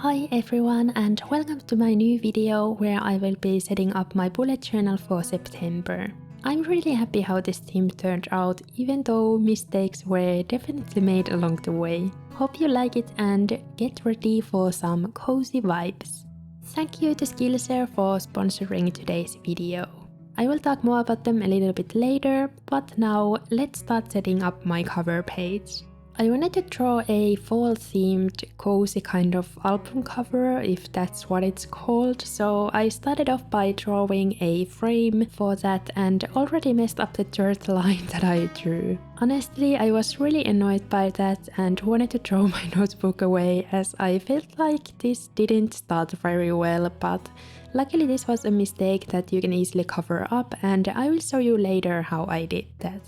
Hi everyone and welcome to my new video where I will be setting up my bullet journal for September. I'm really happy how this theme turned out, even though mistakes were definitely made along the way. Hope you like it and get ready for some cozy vibes. Thank you to Skillshare for sponsoring today's video. I will talk more about them a little bit later, but now let's start setting up my cover page. I wanted to draw a fall-themed, cozy kind of album cover, if that's what it's called, so I started off by drawing a frame for that and already messed up the third line that I drew. Honestly, I was really annoyed by that and wanted to throw my notebook away as I felt like this didn't start very well, but luckily this was a mistake that you can easily cover up and I will show you later how I did that.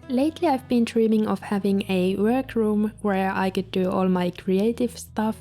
Lately I've been dreaming of having a workroom where I could do all my creative stuff,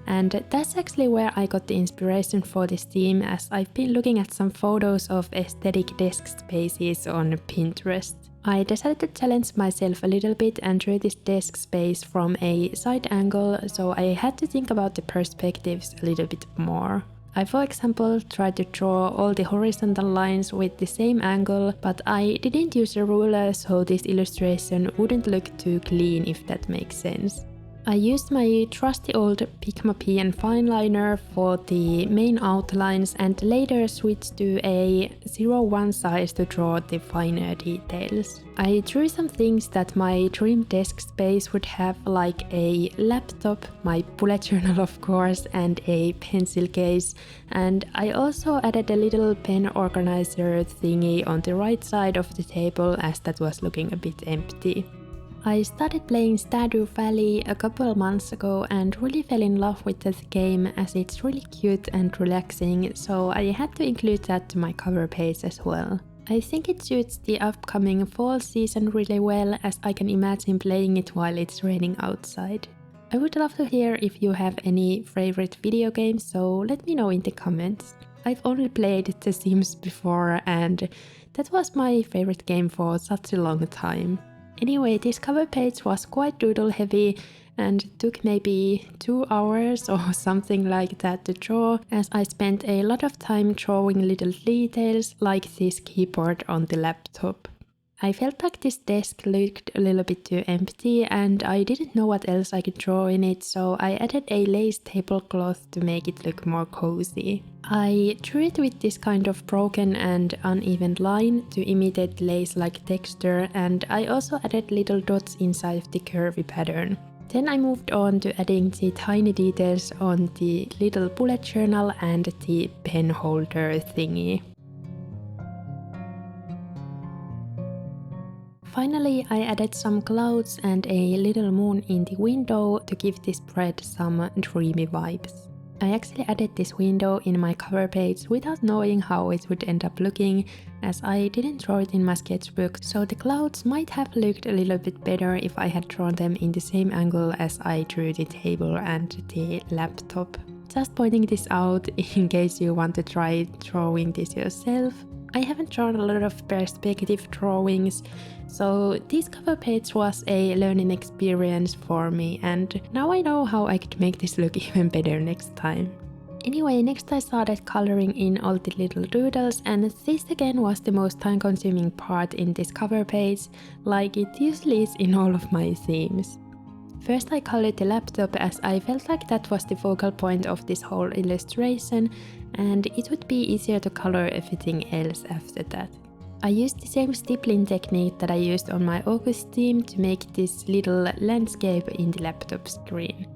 and that's actually where I got the inspiration for this theme, as I've been looking at some photos of aesthetic desk spaces on Pinterest. I decided to challenge myself a little bit and drew this desk space from a side angle, so I had to think about the perspectives a little bit more. I, for example, tried to draw all the horizontal lines with the same angle, but I didn't use a ruler, so this illustration wouldn't look too clean, if that makes sense. I used my trusty old Pigma pen fineliner for the main outlines and later switched to a 0:1 size to draw the finer details. I drew some things that my dream desk space would have, like a laptop, my bullet journal of course, and a pencil case, and I also added a little pen organizer thingy on the right side of the table as that was looking a bit empty. I started playing Stardew Valley a couple of months ago and really fell in love with that game as it's really cute and relaxing, so I had to include that to my cover page as well. I think it suits the upcoming fall season really well, as I can imagine playing it while it's raining outside. I would love to hear if you have any favorite video games, so let me know in the comments. I've only played The Sims before and that was my favorite game for such a long time. Anyway, this cover page was quite doodle heavy and took maybe 2 hours or something like that to draw, as I spent a lot of time drawing little details like this keyboard on the laptop. I felt like this desk looked a little bit too empty and I didn't know what else I could draw in it, so I added a lace tablecloth to make it look more cozy. I drew it with this kind of broken and uneven line to imitate lace-like texture, and I also added little dots inside the curvy pattern. Then I moved on to adding the tiny details on the little bullet journal and the pen holder thingy. Finally, I added some clouds and a little moon in the window to give this spread some dreamy vibes. I actually added this window in my cover page without knowing how it would end up looking, as I didn't draw it in my sketchbook, so the clouds might have looked a little bit better if I had drawn them in the same angle as I drew the table and the laptop. Just pointing this out in case you want to try drawing this yourself. I haven't drawn a lot of perspective drawings, so this cover page was a learning experience for me, and now I know how I could make this look even better next time. Anyway, next I started coloring in all the little doodles, and this again was the most time-consuming part in this cover page, like it usually is in all of my themes. First I colored the laptop, as I felt like that was the focal point of this whole illustration and it would be easier to color everything else after that. I used the same stippling technique that I used on my August theme to make this little landscape in the laptop screen.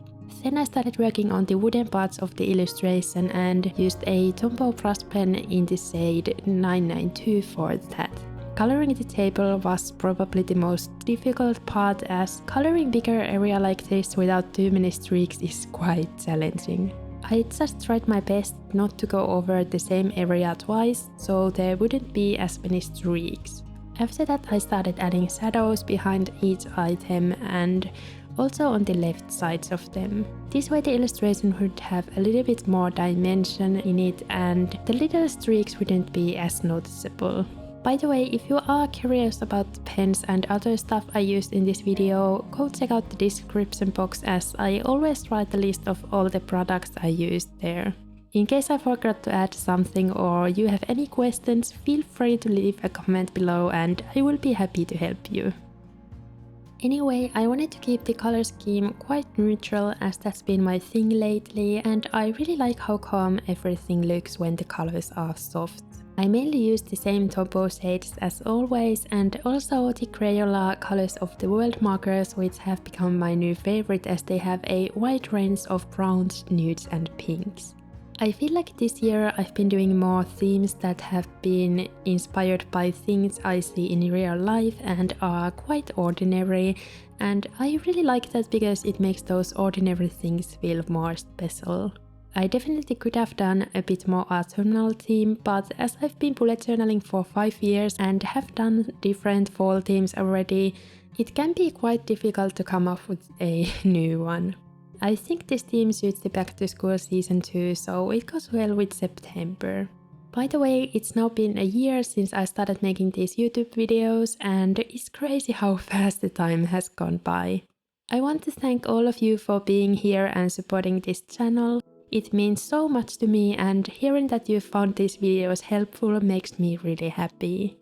Then I started working on the wooden parts of the illustration and used a Tombow brush pen in the shade 992 for that. Coloring the table was probably the most difficult part, as coloring bigger area like this without too many streaks is quite challenging. I just tried my best not to go over the same area twice, so there wouldn't be as many streaks. After that I started adding shadows behind each item and also on the left sides of them. This way the illustration would have a little bit more dimension in it and the little streaks wouldn't be as noticeable. By the way, if you are curious about the pens and other stuff I used in this video, go check out the description box as I always write a list of all the products I used there. In case I forgot to add something or you have any questions, feel free to leave a comment below and I will be happy to help you. Anyway, I wanted to keep the color scheme quite neutral as that's been my thing lately, and I really like how calm everything looks when the colors are soft. I mainly use the same Tombow shades as always, and also the Crayola Colors of the World markers, which have become my new favorite as they have a wide range of browns, nudes and pinks. I feel like this year I've been doing more themes that have been inspired by things I see in real life and are quite ordinary, and I really like that because it makes those ordinary things feel more special. I definitely could have done a bit more autumnal theme, but as I've been bullet journaling for 5 years and have done different fall themes already, it can be quite difficult to come up with a new one. I think this theme suits the back to school season too, so it goes well with September. By the way, it's now been a year since I started making these YouTube videos, and it's crazy how fast the time has gone by. I want to thank all of you for being here and supporting this channel. It means so much to me, and hearing that you found these videos helpful makes me really happy.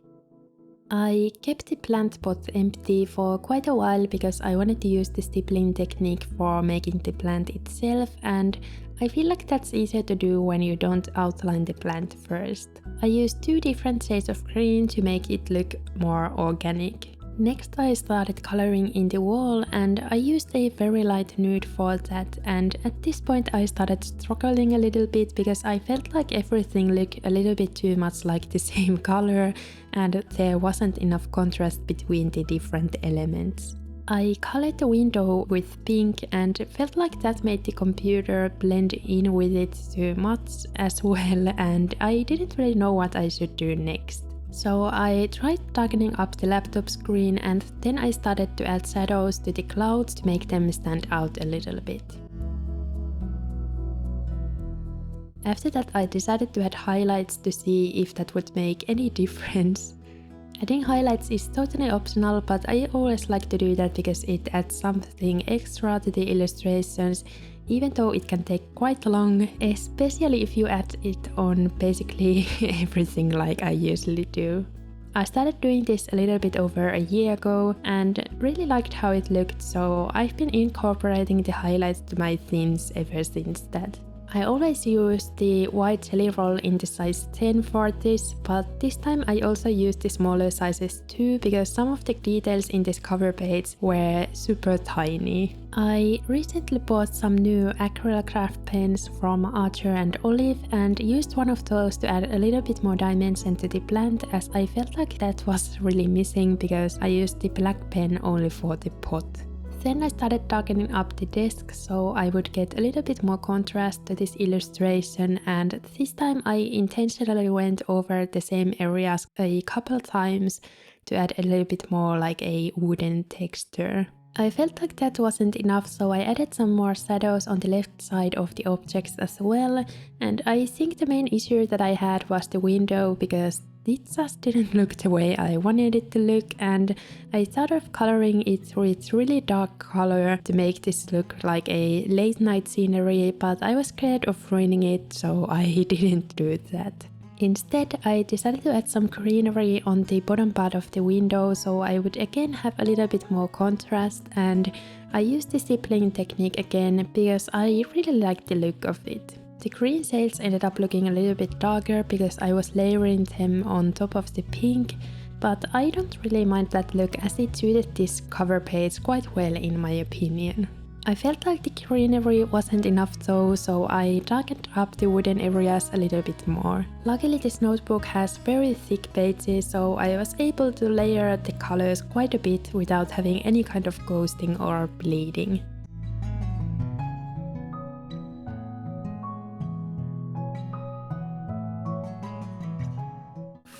I kept the plant pot empty for quite a while because I wanted to use the stippling technique for making the plant itself, and I feel like that's easier to do when you don't outline the plant first. I used 2 different shades of green to make it look more organic. Next I started coloring in the wall, and I used a very light nude for that, and at this point I started struggling a little bit because I felt like everything looked a little bit too much like the same color and there wasn't enough contrast between the different elements. I colored the window with pink and felt like that made the computer blend in with it too much as well, and I didn't really know what I should do next. So I tried darkening up the laptop screen, and then I started to add shadows to the clouds to make them stand out a little bit. After that I decided to add highlights to see if that would make any difference. Adding highlights is totally optional, but I always like to do that because it adds something extra to the illustrations, even though it can take quite long, especially if you add it on basically everything like I usually do. I started doing this a little bit over a year ago and really liked how it looked, so I've been incorporating the highlights to my themes ever since that. I always use the white jelly roll in the size 10 for this, but this time I also used the smaller sizes too because some of the details in this cover page were super tiny. I recently bought some new Acrylograph pens from Archer and Olive and used one of those to add a little bit more dimension to the plant, as I felt like that was really missing because I used the black pen only for the pot. Then I started darkening up the desk so I would get a little bit more contrast to this illustration, and this time I intentionally went over the same areas a couple times to add a little bit more like a wooden texture. I felt like that wasn't enough, so I added some more shadows on the left side of the objects as well, and I think the main issue that I had was the window because it just didn't look the way I wanted it to look, and I thought of coloring it with really dark color to make this look like a late night scenery, but I was scared of ruining it, so I didn't do that. Instead, I decided to add some greenery on the bottom part of the window so I would again have a little bit more contrast, and I used the stippling technique again because I really liked the look of it. The green shades ended up looking a little bit darker because I was layering them on top of the pink, but I don't really mind that look as it suited this cover page quite well in my opinion. I felt like the greenery wasn't enough though, so I darkened up the wooden areas a little bit more. Luckily this notebook has very thick pages, so I was able to layer the colors quite a bit without having any kind of ghosting or bleeding.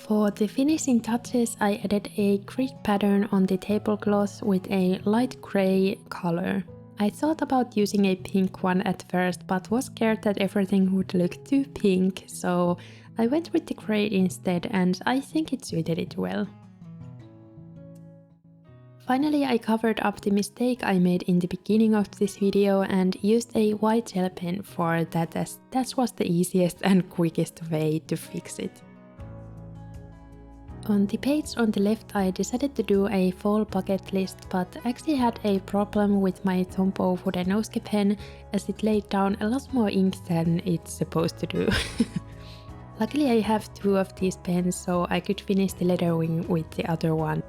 For the finishing touches, I added a grid pattern on the tablecloth with a light grey color. I thought about using a pink one at first, but was scared that everything would look too pink, so I went with the grey instead and I think it suited it well. Finally, I covered up the mistake I made in the beginning of this video and used a white gel pen for that, as that was the easiest and quickest way to fix it. On the page on the left, I decided to do a fall bucket list, but actually had a problem with my Tombow fudenosuke pen as it laid down a lot more ink than it's supposed to do. Luckily, I have two of these pens, so I could finish the lettering with the other one.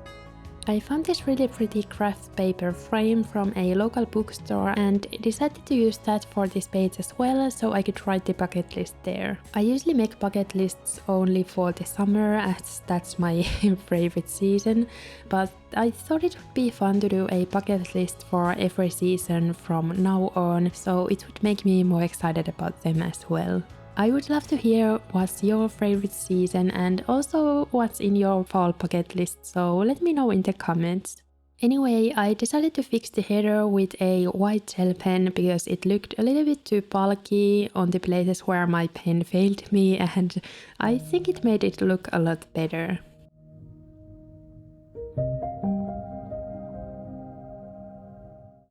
I found this really pretty craft paper frame from a local bookstore and decided to use that for this page as well, so I could write the bucket list there. I usually make bucket lists only for the summer, as that's my favorite season, but I thought it would be fun to do a bucket list for every season from now on, so it would make me more excited about them as well. I would love to hear what's your favorite season and also what's in your fall bucket list, so let me know in the comments. Anyway, I decided to fix the header with a white gel pen because it looked a little bit too bulky on the places where my pen failed me, and I think it made it look a lot better.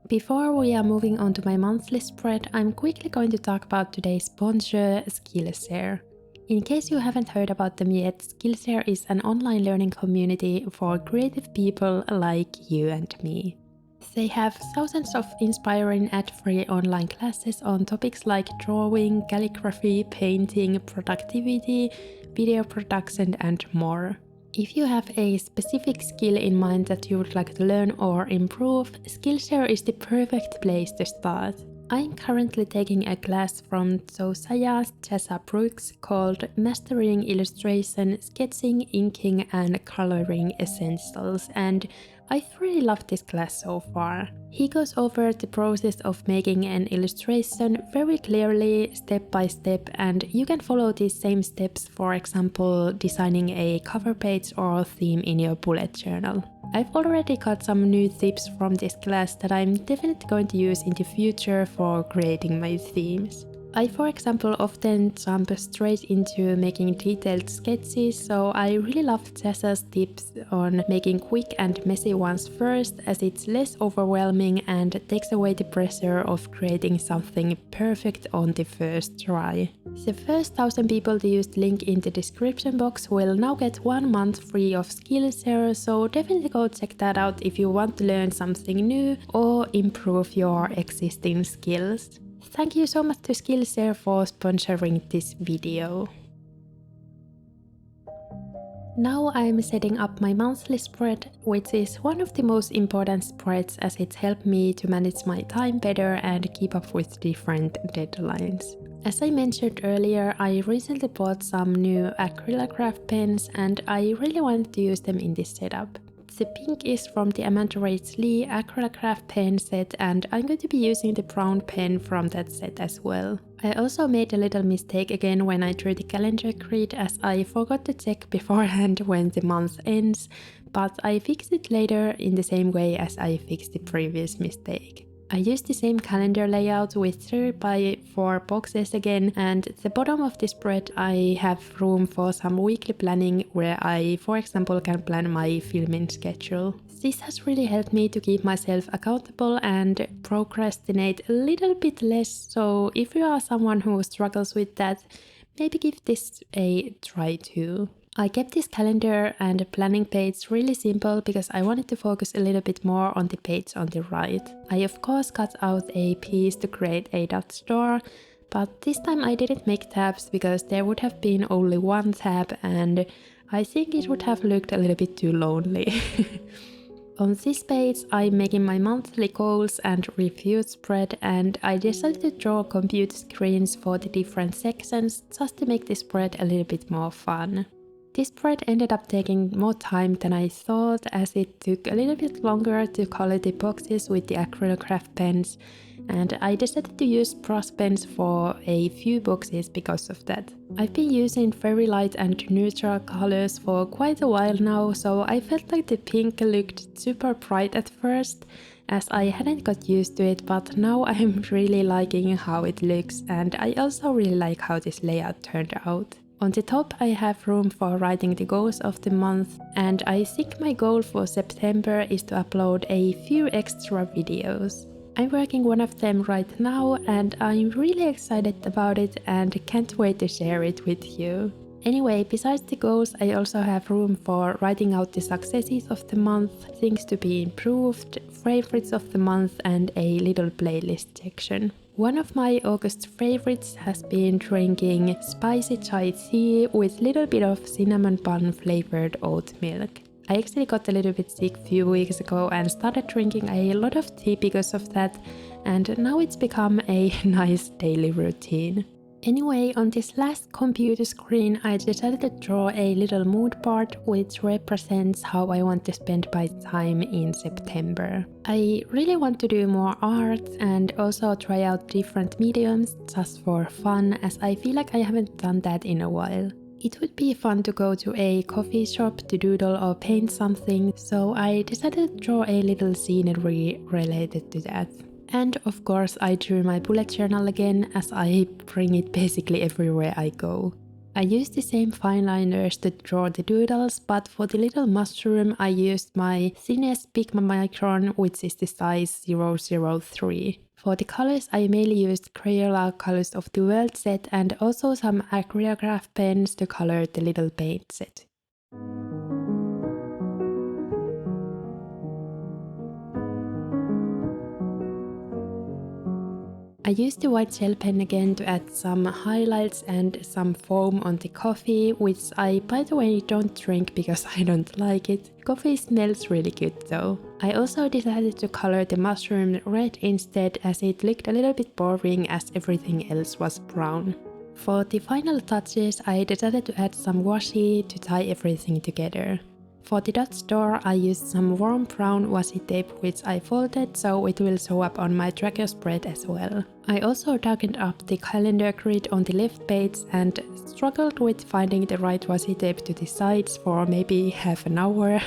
Before we are moving on to my monthly spread, I'm quickly going to talk about today's sponsor, Skillshare. In case you haven't heard about them yet, Skillshare is an online learning community for creative people like you and me. They have thousands of inspiring ad-free online classes on topics like drawing, calligraphy, painting, productivity, video production, and more. If you have a specific skill in mind that you would like to learn or improve, Skillshare is the perfect place to start. I'm currently taking a class from Josiah Brooks called Mastering Illustration, Sketching, Inking and Coloring Essentials, and I really love this class so far. He goes over the process of making an illustration very clearly, step by step, and you can follow these same steps, for example, designing a cover page or theme in your bullet journal. I've already got some new tips from this class that I'm definitely going to use in the future for creating my themes. I, for example, often jump straight into making detailed sketches, so I really love Tessa's tips on making quick and messy ones first, as it's less overwhelming and takes away the pressure of creating something perfect on the first try. The first 1,000 people to use the link in the description box will now get 1 month free of Skillshare, so definitely go check that out if you want to learn something new or improve your existing skills. Thank you so much to Skillshare for sponsoring this video. Now I'm setting up my monthly spread, which is one of the most important spreads as it helped me to manage my time better and keep up with different deadlines. As I mentioned earlier, I recently bought some new Acrylograph pens and I really wanted to use them in this setup. The pink is from the Amanda Rach Lee Acrylograph pen set, and I'm going to be using the brown pen from that set as well. I also made a little mistake again when I drew the calendar grid, as I forgot to check beforehand when the month ends, but I fixed it later in the same way as I fixed the previous mistake. I used the same calendar layout with 3x4 boxes again, and at the bottom of the spread I have room for some weekly planning where I, for example, can plan my filming schedule. This has really helped me to keep myself accountable and procrastinate a little bit less, so if you are someone who struggles with that, maybe give this a try too. I kept this calendar and planning page really simple because I wanted to focus a little bit more on the page on the right. I of course cut out a piece to create a dot store, but this time I didn't make tabs because there would have been only one tab and I think it would have looked a little bit too lonely. On this page I'm making my monthly goals and reviews spread, and I decided to draw computer screens for the different sections just to make the spread a little bit more fun. This spread ended up taking more time than I thought, as it took a little bit longer to color the boxes with the Acrylograph pens, and I decided to use brush pens for a few boxes because of that. I've been using very light and neutral colors for quite a while now, so I felt like the pink looked super bright at first, as I hadn't got used to it, but now I'm really liking how it looks, and I also really like how this layout turned out. On the top I have room for writing the goals of the month, and I think my goal for September is to upload a few extra videos. I'm working one of them right now and I'm really excited about it and can't wait to share it with you. Anyway, besides the goals, I also have room for writing out the successes of the month, things to be improved, favorites of the month and a little playlist section. One of my August favorites has been drinking spicy chai tea with little bit of cinnamon bun flavored oat milk. I actually got a little bit sick a few weeks ago and started drinking a lot of tea because of that, and now it's become a nice daily routine. Anyway, on this last computer screen I decided to draw a little mood board which represents how I want to spend my time in September. I really want to do more art and also try out different mediums just for fun, as I feel like I haven't done that in a while. It would be fun to go to a coffee shop to doodle or paint something, so I decided to draw a little scenery related to that. And of course I drew my bullet journal again, as I bring it basically everywhere I go. I used the same fineliners to draw the doodles, but for the little mushroom I used my thinnest pigma micron, which is the size 003. For the colors I mainly used Crayola colors of the world set and also some Acrylograph pens to color the little paint set. I used the white gel pen again to add some highlights and some foam on the coffee, which I by the way don't drink because I don't like it. Coffee smells really good though. I also decided to color the mushroom red instead, as it looked a little bit boring as everything else was brown. For the final touches I decided to add some washi to tie everything together. For the dot store I used some warm brown washi tape which I folded so it will show up on my tracker spread as well. I also darkened up the calendar grid on the left page and struggled with finding the right washi tape to the sides for maybe half an hour.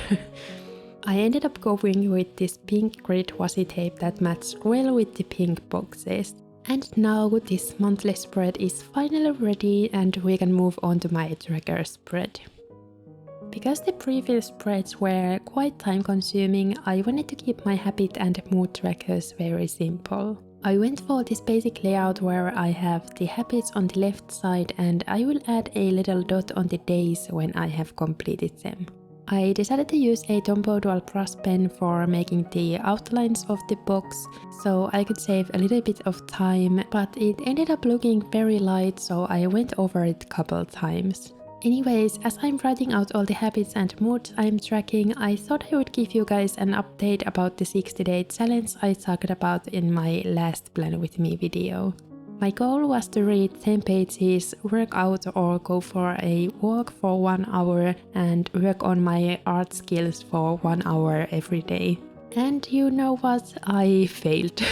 I ended up going with this pink grid washi tape that matched well with the pink boxes. And now this monthly spread is finally ready and we can move on to my tracker spread. Because the previous spreads were quite time consuming, I wanted to keep my habit and mood trackers very simple. I went for this basic layout where I have the habits on the left side and I will add a little dot on the days when I have completed them. I decided to use a Tombow dual brush pen for making the outlines of the box, so I could save a little bit of time, but it ended up looking very light, so I went over it a couple times. Anyways, as I'm writing out all the habits and moods I'm tracking, I thought I would give you guys an update about the 60-day challenge I talked about in my last Plan With Me video. My goal was to read 10 pages, work out or go for a walk for 1 hour and work on my art skills for 1 hour every day. And you know what? I failed.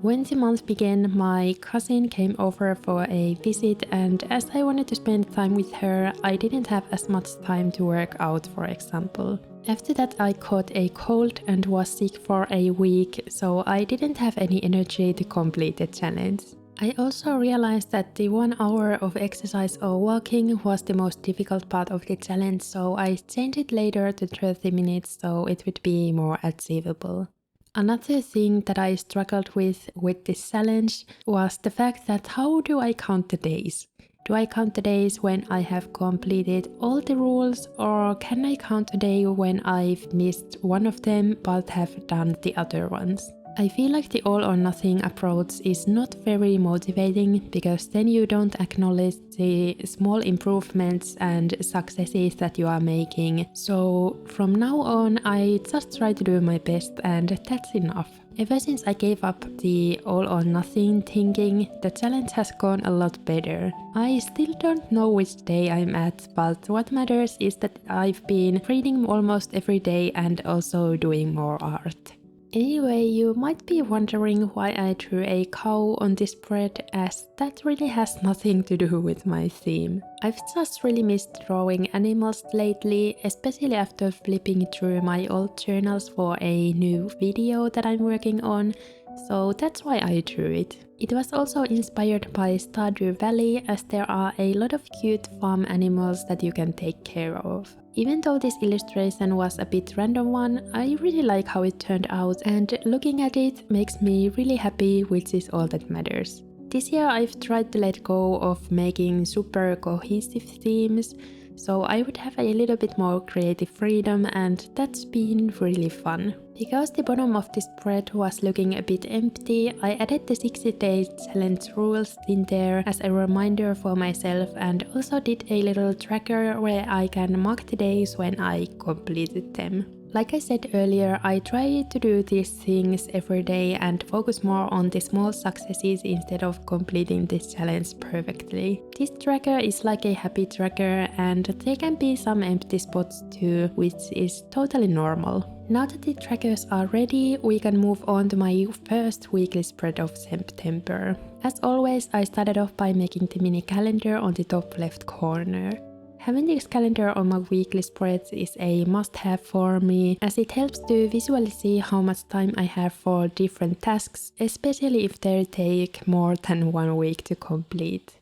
When the month began, my cousin came over for a visit, and as I wanted to spend time with her, I didn't have as much time to work out, for example. After that I caught a cold and was sick for a week, so I didn't have any energy to complete the challenge. I also realized that the 1 hour of exercise or walking was the most difficult part of the challenge, so I changed it later to 30 minutes so it would be more achievable. Another thing that I struggled with this challenge was the fact that how do I count the days? Do I count the days when I have completed all the rules, or can I count a day when I've missed one of them but have done the other ones? I feel like the all or nothing approach is not very motivating, because then you don't acknowledge the small improvements and successes that you are making. So from now on I just try to do my best, and that's enough. Ever since I gave up the all or nothing thinking, the challenge has gone a lot better. I still don't know which day I'm at, but what matters is that I've been reading almost every day and also doing more art. Anyway, you might be wondering why I drew a cow on this spread, as that really has nothing to do with my theme. I've just really missed drawing animals lately, especially after flipping through my old journals for a new video that I'm working on. so that's why I drew it. It was also inspired by Stardew Valley, as there are a lot of cute farm animals that you can take care of. Even though this illustration was a bit random one, I really like how it turned out, and looking at it makes me really happy, which is all that matters. This year I've tried to let go of making super cohesive themes, so I would have a little bit more creative freedom, and that's been really fun. Because the bottom of this spread was looking a bit empty, I added the 60-day challenge rules in there as a reminder for myself, and also did a little tracker where I can mark the days when I completed them. Like I said earlier, I try to do these things every day and focus more on the small successes instead of completing this challenge perfectly. This tracker is like a happy tracker, and there can be some empty spots too, which is totally normal. Now that the trackers are ready, we can move on to my first weekly spread of September. As always, I started off by making the mini calendar on the top left corner. Having this calendar on my weekly spreads is a must-have for me, as it helps to visually see how much time I have for different tasks, especially if they take more than 1 week to complete.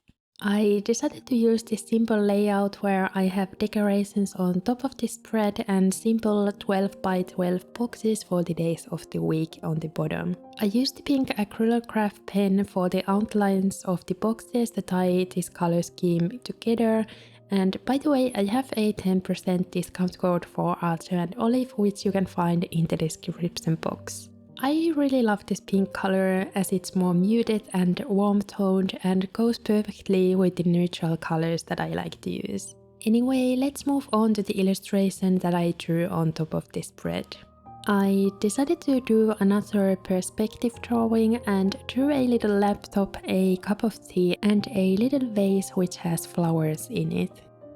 I decided to use this simple layout where I have decorations on top of the spread and simple 12 by 12 boxes for the days of the week on the bottom. I used the pink Acrylograph pen for the outlines of the boxes to tie this color scheme together. And by the way, I have a 10% discount code for Archer and Olive, which you can find in the description box. I really love this pink color as it's more muted and warm toned and goes perfectly with the neutral colors that I like to use. Anyway, let's move on to the illustration that I drew on top of this spread. I decided to do another perspective drawing and drew a little laptop, a cup of tea, and a little vase which has flowers in it.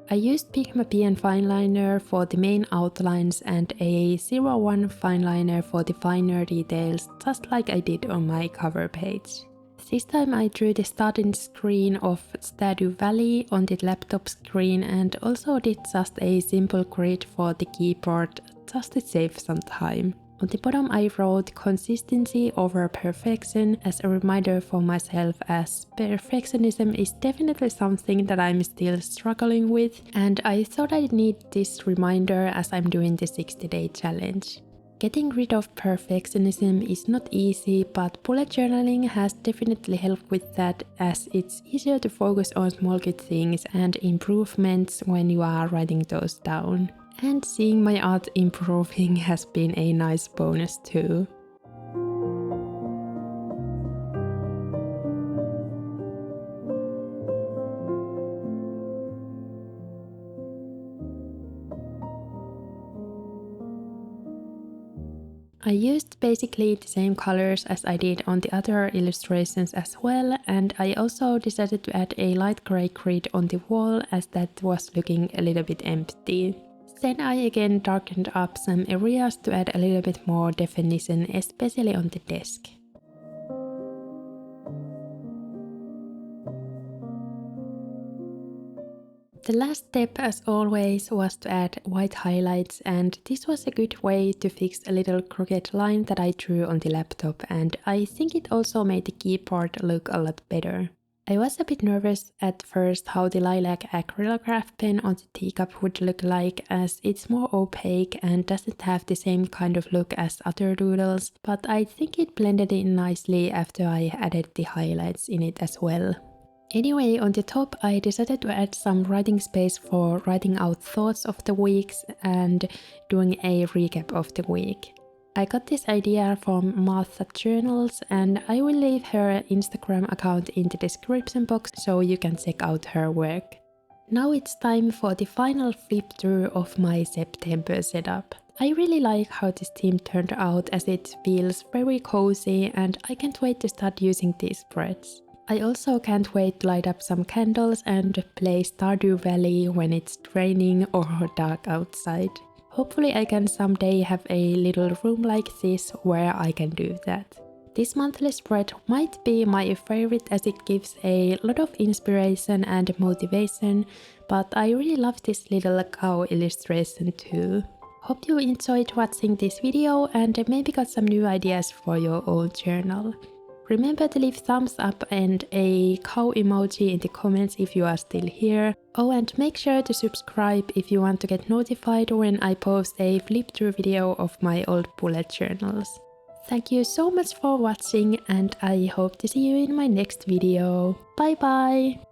I used Pigma pen fineliner for the main outlines and a 01 fineliner for the finer details, just like I did on my cover page. This time I drew the starting screen of Stardew Valley on the laptop screen, and also did just a simple grid for the keyboard just to save some time. On the bottom I wrote consistency over perfection as a reminder for myself, as perfectionism is definitely something that I'm still struggling with, and I thought I need this reminder as I'm doing the 60-day challenge. Getting rid of perfectionism is not easy, but bullet journaling has definitely helped with that, as it's easier to focus on small good things and improvements when you are writing those down. And seeing my art improving has been a nice bonus too. I used basically the same colors as I did on the other illustrations as well, and I also decided to add a light grey grid on the wall as that was looking a little bit empty. Then I again darkened up some areas to add a little bit more definition, especially on the desk. The last step, as always, was to add white highlights, and this was a good way to fix a little crooked line that I drew on the laptop, and I think it also made the keyboard look a lot better. I was a bit nervous at first how the lilac acrylograph pen on the teacup would look like, as it's more opaque and doesn't have the same kind of look as other doodles, but I think it blended in nicely after I added the highlights in it as well. Anyway, on the top I decided to add some writing space for writing out thoughts of the weeks and doing a recap of the week. I got this idea from Martha Journals, and I will leave her Instagram account in the description box so you can check out her work. Now it's time for the final flip through of my September setup. I really like how this theme turned out, as it feels very cozy and I can't wait to start using these spreads. I also can't wait to light up some candles and play Stardew Valley when it's raining or dark outside. Hopefully I can someday have a little room like this where I can do that. This monthly spread might be my favorite as it gives a lot of inspiration and motivation, but I really love this little cow illustration too. Hope you enjoyed watching this video and maybe got some new ideas for your own journal. Remember to leave thumbs up and a cow emoji in the comments if you are still here. Oh, and make sure to subscribe if you want to get notified when I post a flip through video of my old bullet journals. Thank you so much for watching and I hope to see you in my next video. Bye bye!